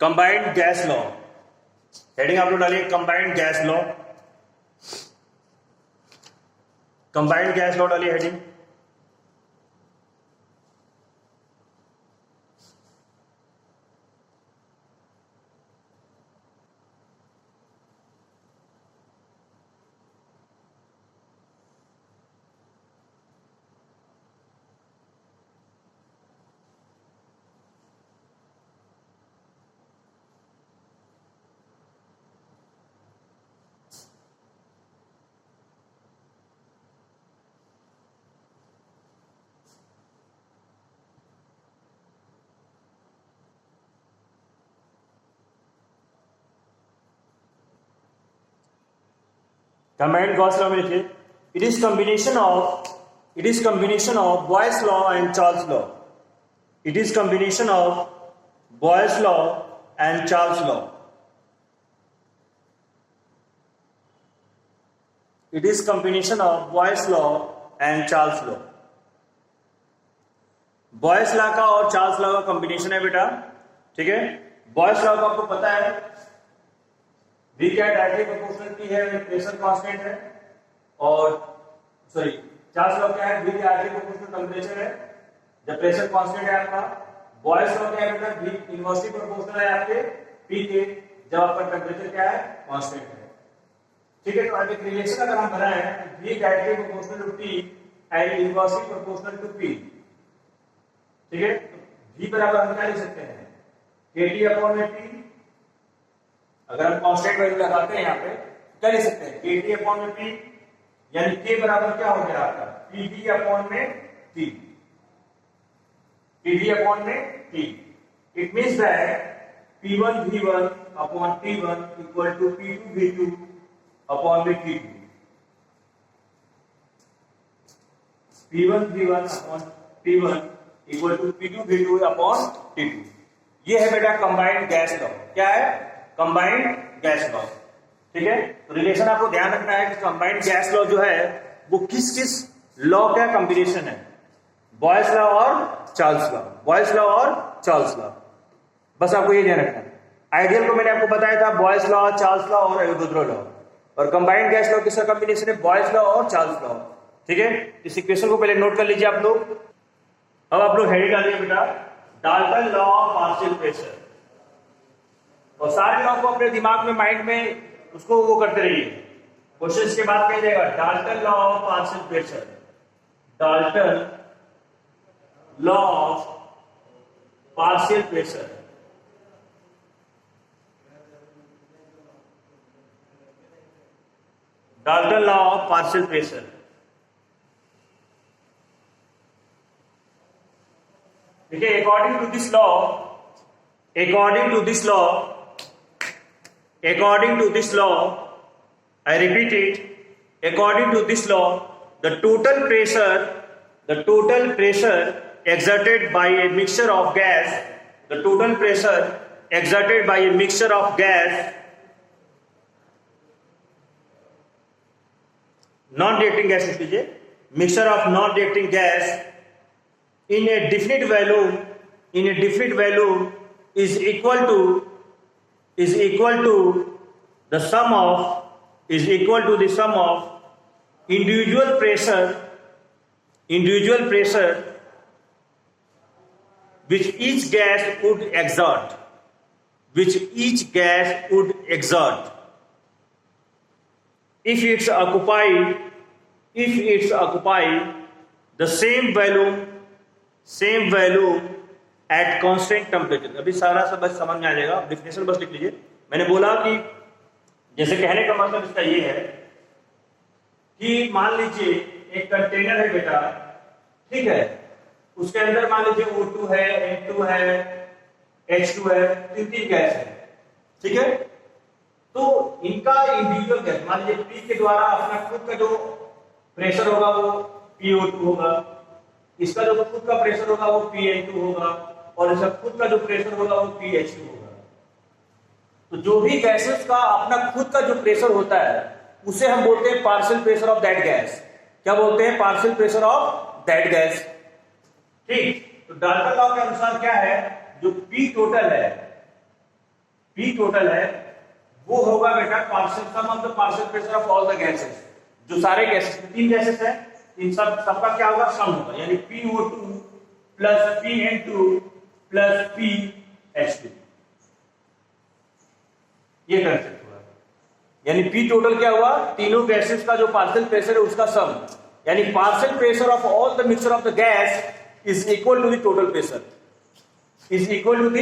Combined gas law, heading आप लोग डालिए combined gas law, combined gas law डालिए हेडिंग। कंबाइंड गॉस लॉ में लिखिए it is combination of boys law and Charles law. It is combination of boys law and Charles law. It is combination of boys law and Charles law. Boys law का और Charles law का combination है बेटा, ठीक है। Boys law का आपको पता है V क्या डायरेक्टली प्रोपोर्शनल P है, प्रेशर कांस्टेंट है, और सॉरी चार्ल्स लॉ क्या है, V डायरेक्टली प्रोपोर्शनल टेंपरेचर है जब प्रेशर कांस्टेंट है आपका। बॉयस लॉ क्या है बेटा, V इनवर्सली प्रोपोर्शनल है आपके P के जब आपका टेंपरेचर क्या है, कांस्टेंट है, ठीक है। तो अब एक रिलेशन अगर हम बनाएं V directly proportional to P and inversely proportional to P, ठीक है। तो V बराबर हम क्या लिख सकते हैं, kT अपॉन में P। अगर हम कांस्टेंट वैल्यू लगाते हैं यहाँ पे क्या लिख सकते हैं, kT अपॉन में P, यानी K बराबर क्या हो गया आपका, Pv अपॉन में T, Pv अपॉन में T। It means that P1 V1 upon T1 equal to P2 V2 upon में T2। P1 V1 upon T1 equal to P2 V2 upon T2। ये है बेटा कंबाइंड गैस लॉ। क्या है, combined gas law, ठीक है। तो रिलेशन आपको ध्यान रखना है कि कंबाइंड गैस लॉ जो है वो किस किस लॉ का कॉम्बिनेशन है, बॉयस लॉ और चार्ल्स लॉ, बॉयस लॉ और चार्ल्स लॉ। बस आपको ये ध्यान रखना है। आइडियल को मैंने आपको बताया था बॉयस लॉ, चार्ल्स लॉ और एवोगाड्रो लॉ, और कंबाइंड गैस लॉ किसका कॉम्बिनेशन है, बॉयस लॉ और चार्ल्स लॉ, ठीक है। इस इक्वेशन को पहले नोट कर लीजिए आप लोग। अब आप लोग हेडिंग डालिए बेटा Dalton law of partial pressure, और सारे लॉ को अपने दिमाग में, माइंड में उसको वो करते रहिए। क्वेश्चन के बाद कह जाएगा Dalton law of partial pressure, Dalton law of partial pressure, Dalton law of partial pressure. देखिए according to this law, I repeat it, according to this law, the total pressure exerted by a mixture of gas, non-reacting gas लिख लीजिए, mixture of non-reacting gas in a definite volume is equal to the sum of individual pressure which each gas would exert if it's occupied the same volume at constant temperature। अभी सारा सब बस समझ में आ जाएगा, definition बस लिख लीजिए। मैंने बोला कि जैसे कहने का मतलब इसका ये है कि मान लीजिए एक कंटेनर है बेटा, ठीक है, उसके अंदर मान लीजिए O2 है, N2 है, H2 है, तीन गैस है, ठीक है। तो इनका इंडिविजुअल गैस मान लीजिए P के द्वारा अपना खुद का जो प्रेशर होगा वो PO2 होगा, इसका जो खुद का प्रेशर होगा वो PN2 होगा, और इसका खुद का जो प्रेशर होगा वो PH2 होगा। तो जो भी गैसेस का अपना खुद का जो प्रेशर होता है उसे हम बोलते हैं partial pressure of that gas. क्या बोलते हैं, partial pressure of that gas, ठीक। तो डाल्टन लॉ के अनुसार क्या है, जो P टोटल है पी टोटल है वो होगा बेटा partial sum of the partial pressure of all the gases. जो सारे गैसेस, तीन गैसेस है, इन सबका क्या होगा, सम होगा, यानी PO2 plus PN2 plus PH2। ये कंसेप्ट हुआ, यानी पी टोटल क्या हुआ, तीनों गैसेस का जो पार्शियल प्रेशर है उसका सम, यानी partial pressure of all the mixture of the gas is equal to the total pressure, is equal to the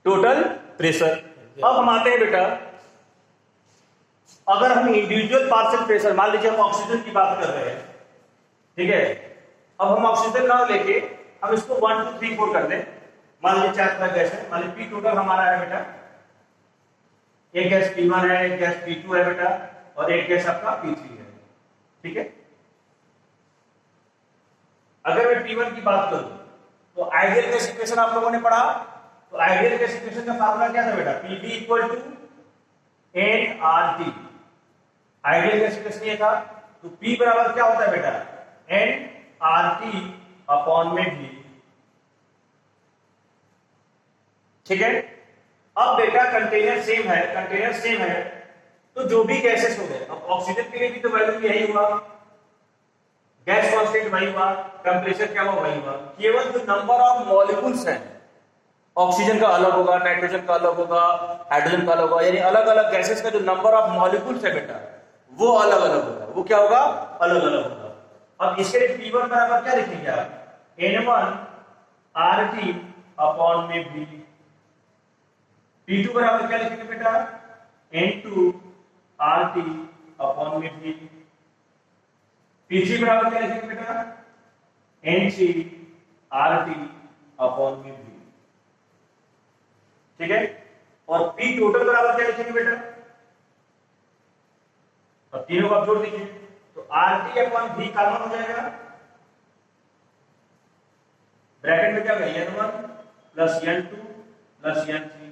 total pressure. अब हम आते हैं बेटा, अगर हम इंडिविजुअल पार्शियल प्रेशर, मान लीजिए हम ऑक्सीजन की बात कर रहे हैं, ठीक है, अब हम ऑक्सीजन ना लेके हम इसको 1 2 3 4 कर दें। मान लीजिए 4 तरह गैस है, मान लीजिए पी टोटल हमारा है बेटा, एक गैस P1 है, एक गैस P2 है बेटा, और एक गैस आपका P3 है, ठीक है। अगर मैं P1 की बात करूं तो आइडियल गैस इक्वेशन आप लोगों ने पढ़ा, तो आइडियल गैस इक्वेशन का फार्मूला क्या था बेटा, PV equal to nRT। Ideal gas equation ये था, तो P बराबर क्या होता है बेटा, nRT अपॉन में V, ठीक है। अब बेटा कंटेनर सेम है, कंटेनर सेम है, तो जो भी गैसेस हो गए, अब ऑक्सीजन के लिए भी तो वैल्यू यही हुआ, गैस कांस्टेंट वही हुआ, टेंपरेचर क्या हुआ वही हुआ, केवल जो नंबर ऑफ मॉलिक्यूल्स हैं, ऑक्सीजन का अलग होगा, नाइट्रोजन का अलग होगा, हाइड्रोजन का अलग होगा, यानी अलग अलग गैसेस का जो नंबर ऑफ मॉलिक्यूल्स है बेटा वो अलग अलग होगा, वो क्या होगा, अलग अलग होगा। अब इसके लिए P1 बराबर क्या लिखेंगे आप, N1RT अपॉन में V। P2 बराबर क्या लिखेंगे बेटा, N2RT अपॉन में V। P3 बराबर क्या लिखेंगे बेटा, N3RT अपॉन में V, ठीक है। और P टोटल बराबर क्या लिखेंगे बेटा, अब तीनों को आप जोड़ दीजिए, तो RT अपॉन V कॉमन हो जाएगा, ब्रैकेट में क्या होगा, N1 plus N2 plus N3,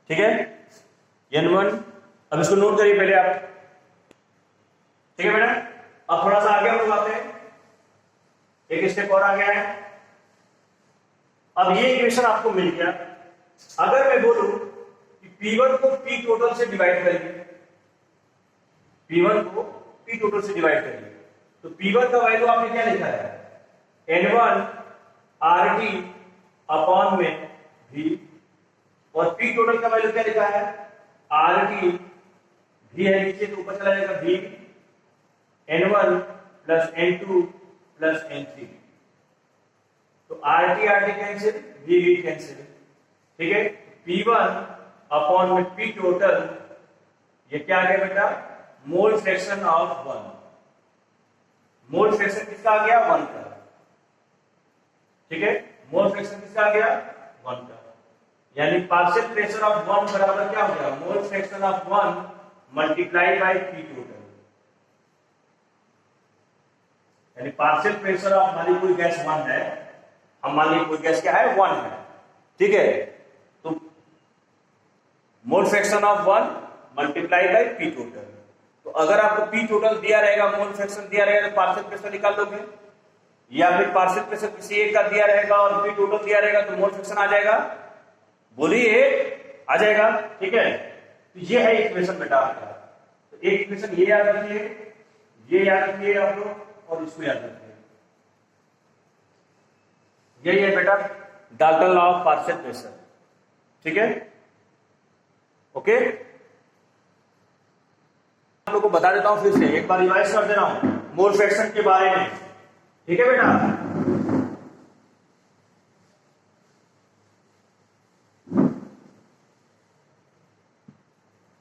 ठीक है, N1। अब इसको नोट करिए पहले आप, ठीक है बेटा। अब थोड़ा सा आगे हम लोग आते हैं, एक स्टेप और आ गया है। अब ये इक्वेशन आपको मिल गया, अगर मैं बोलूं कि P1 को P टोटल से डिवाइड करेंगे, P1 को P टोटल से डिवाइड करेंगे, तो P1 का वैल्यू आपने क्या लिखा है, N1RT अपॉन में V, और P टोटल का वैल्यू क्या लिखा है, RT, V है नीचे तो ऊपर चला जाएगा V, N1 plus N2 plus N3, तो RT कैंसिल, V कैंसिल, ठीक है। P1 अपॉन में P टोटल, ये क्या आ गया बेटा, mole fraction of 1, mole fraction किसका आ गया, 1 का, ठीक है, मोल फ्रैक्शन किसका आ गया, 1 का, यानी पार्शियल प्रेशर ऑफ 1 बराबर क्या हो गया, mole fraction of 1 multiply by P total, यानी पार्शियल प्रेशर ऑफ, मान लीजिए कोई गैस 1 है, हम मान लीजिए कोई गैस क्या है, 1 है, ठीक है, तो mole fraction of 1 multiply by P total. तो अगर आपको P टोटल दिया रहेगा, मोल फ्रैक्शन दिया रहेगा, तो पार्शियल प्रेशर निकाल दोगे, या फिर पार्शियल प्रेशर किसी एक का दिया रहेगा और P टोटल दिया रहेगा तो मोल फ्रैक्शन आ जाएगा, बोलिए आ जाएगा, ठीक है। तो ये है इक्वेशन बेटा आपका, तो एक इक्वेशन ये याद रखिए, ये याद रखिए आप लोग, और इसको याद रखिए, यही है बेटा Dalton law of partial pressure, ठीक है, ओके। आप लोगों को बता देता हूं फिर से, एक बार रिवाइज कर दे रहा हूं मोल फ्रैक्शन के बारे में, ठीक है बेटा।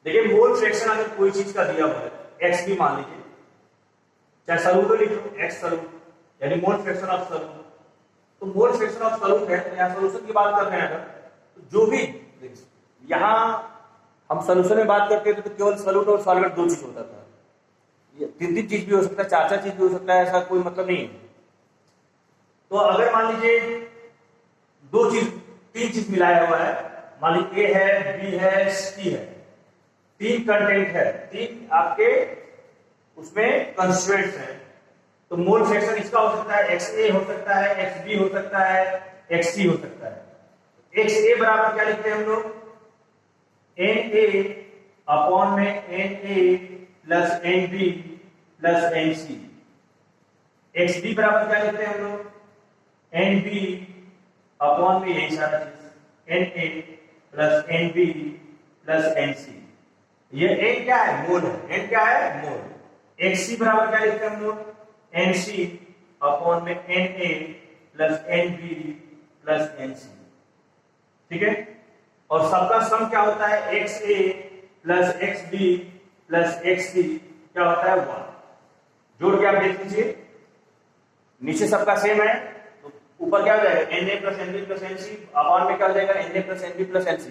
देखिए मोल फ्रैक्शन अगर कोई चीज का दिया हुआ है, एक्स भी मान लीजिए, चाहे सॉल्यूट लिख लो, एक्स सॉल्यूट, यानी मोल फ्रैक्शन ऑफ सॉल्यूट, तो मोल फ्रैक्शन ऑफ सॉल्यूट है, तो यहां सॉल्यूशन की बात कर रहे हैं, अगर तो जो भी यहां हम सॉल्यूशन में बात करते थे तो केवल सॉल्यूट और सॉल्वेंट दो चीज होता था, ये तीन चीज भी हो सकता है, चार चीज भी हो सकता है, ऐसा कोई मतलब नहीं है। तो अगर मान लीजिए दो चीज, तीन चीज मिलाया हुआ है, मान लीजिए ए है, बी है, सी है, तीन कंटेंट है, तीन आपके उसमें कंस्टिट्यूएंट्स हैं, तो मोल फ्रैक्शन इसका हो सकता है XA हो सकता है, XB हो सकता है, XC हो सकता है। XA बराबर क्या लिखते हैं हम लोग, NA अपॉन में NA plus NB plus NC। XB बराबर क्या लिखते हैं हम लोग, NB अपॉन में यही सारा चीज NA plus NB plus NC। ये N क्या है, मोल है, N क्या है, मोल। XC बराबर क्या लिखते हैं हम लोग, NC अपॉन में NA plus NB plus NC। ठीक है, और सबका सम क्या होता है, XA plus XB plus XC क्या होता है, 1। जोड़ के आप देख लीजिए, नीचे सबका सेम है तो ऊपर क्या हो जाएगा, NA plus NB plus NC upon में क्या हो जाएगा, NA plus NB plus NC,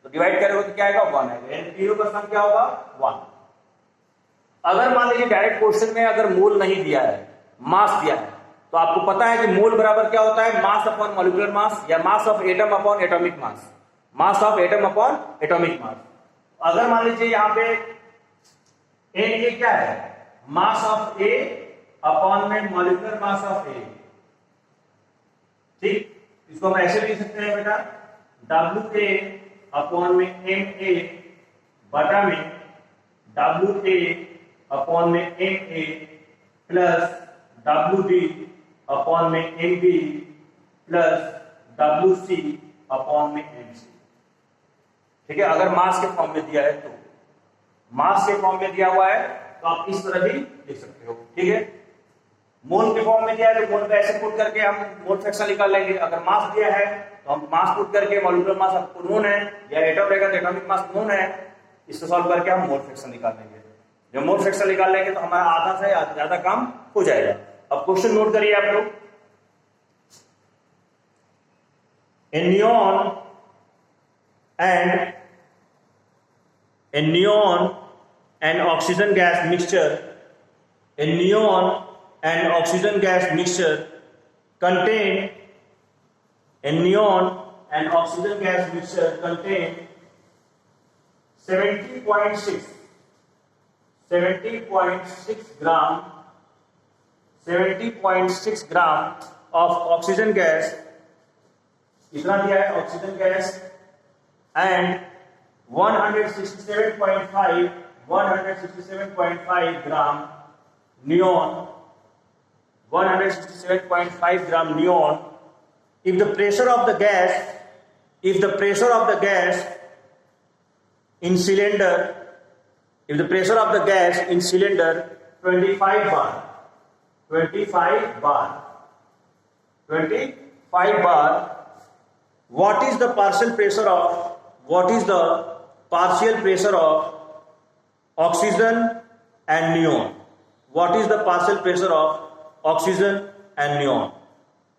तो डिवाइड करोगे तो क्या आएगा, 1 आएगा। इन तीनों का सम क्या होगा, 1। अगर मान लीजिए डायरेक्ट क्वेश्चन में अगर मोल नहीं दिया है, मास दिया है, तो आपको पता है कि मोल बराबर क्या होता है, मास अपॉन मॉलिक्यूलर मास या mass of atom upon atomic mass, mass of atom upon atomic mass. अगर मान लीजिए यहां पे Na क्या है, मास ऑफ A अपॉन में मॉलिक्यूलर मास ऑफ A। ठीक, इसको हम ऐसे लिख सकते हैं बेटा, WA अपॉन में Ma बटा में WA अपॉन में Ma प्लस WB अपॉन में MB प्लस WC अपॉन में MC। ठीक है, अगर मास के फॉर्म में दिया है तो, मास के फॉर्म में दिया हुआ है तो आप इस तरह भी लिख सकते हो। ठीक है, मोल के फॉर्म में दिया है तो मोल पे ऐसे पुट करके हम मोल फ्रैक्शन निकाल लेंगे। अगर मास दिया है तो हम मास पुट करके, मॉलिक्यूलर मास आपको नोन है या एटम रहेगा तो एटॉमिक मास नोन है, इसको सॉल्व करके हम मोल फ्रैक्शन निकाल लेंगे। जब मोल फ्रैक्शन निकाल लेंगे तो हमारा आधा से ज्यादा काम हो जाएगा। अब क्वेश्चन नोट करिए आप लोग, a neon and oxygen gas mixture, a neon and oxygen gas mixture contain, a neon and oxygen gas mixture contain 70.6 gram, 70.6 gram of oxygen gas, इतना दिया है oxygen gas, and 167.5 gram neon, 167.5 gram neon. if the pressure of the gas in cylinder, if the pressure of the gas in cylinder 25 bar, what is the partial pressure of oxygen and neon, what is the partial pressure of oxygen and neon।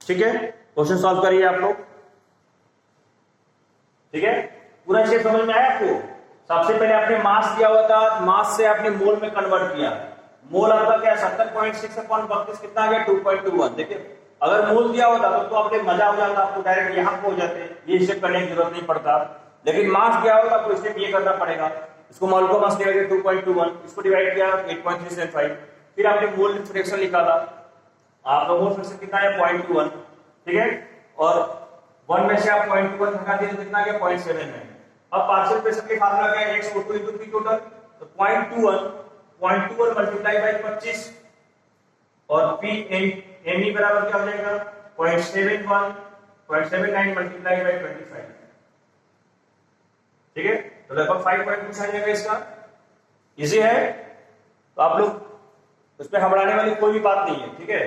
ठीक है, question solve करिए आप लोग। ठीक है, पूरा step समझ में आया आपको। सबसे पहले आपने मास दिया हुआ था, मास से आपने मोल में कन्वर्ट किया। मोल आपका क्या, 70.6 अपॉन 32 कितना आ गया, 2.21। देखिए, अगर मोल दिया होता तो आपने मजा हो जाता, आपको डायरेक्ट यहां पहुंच जाते, ये स्टेप करने की जरूरत नहीं पड़ता। लेकिन मास दिया होता तो स्टेप ये करना पड़ेगा। इसको मोल को मास दिया गया 2.21, इसको डिवाइड किया 8.375, फिर आपने मोल फ्रैक्शन निकाला, आपका मोल फ्रैक्शन कितना है, 0.21। ठीक है, और 1 में से आप 0.21 हटा दिए तो कितना आ गया, 0.7 है। अब पार्शियल प्रेशर के फार्मूला क्या है, x/2 × p टोटल, तो 0.21 मल्टीप्लाई बाय 25 और p me बराबर क्या हो जाएगा, 0.79 मल्टीप्लाई बाय 25। ठीक है, तो लगभग 5.2 आ जाएगा इसका। इजी है, तो आप लोग उसमें घबराने वाली कोई भी बात नहीं है। ठीक है,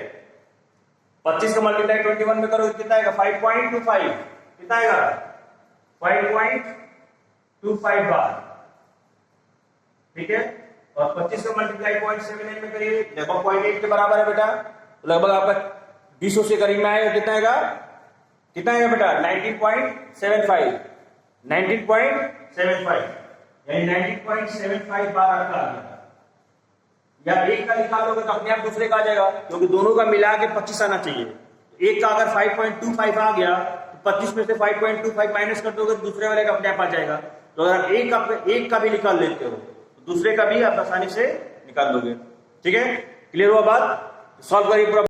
25 का मल्टीप्लाई 21 में करो कितना आएगा, 5.25। कितना आएगा, 5.25 बार। ठीक है, और 25 का मल्टीप्लाई 0.79 में करिए, लगभग 0.8 के बराबर है बेटा। तो लगभग आपका 20 के करीब में आएगा। कितना आएगा, बेटा, 19.75, 19.75 यानी 19.75 बार आपका आ गया। या एक का निकालोगे तो अपने आप दूसरे का आ जाएगा, क्योंकि दोनों का मिला के 25 आना चाहिए। एक का अगर 5.25 आ गया तो 25 में से 5.25 माइनस कर दोगे तो दूसरे वाले का अपने आप आ जाएगा। तो अगर आप एक का भी निकाल लेते हो दूसरे का भी आप आसानी से निकाल दोगे। ठीक है, क्लियर हुआ बात? सॉल्व करिए पूरा।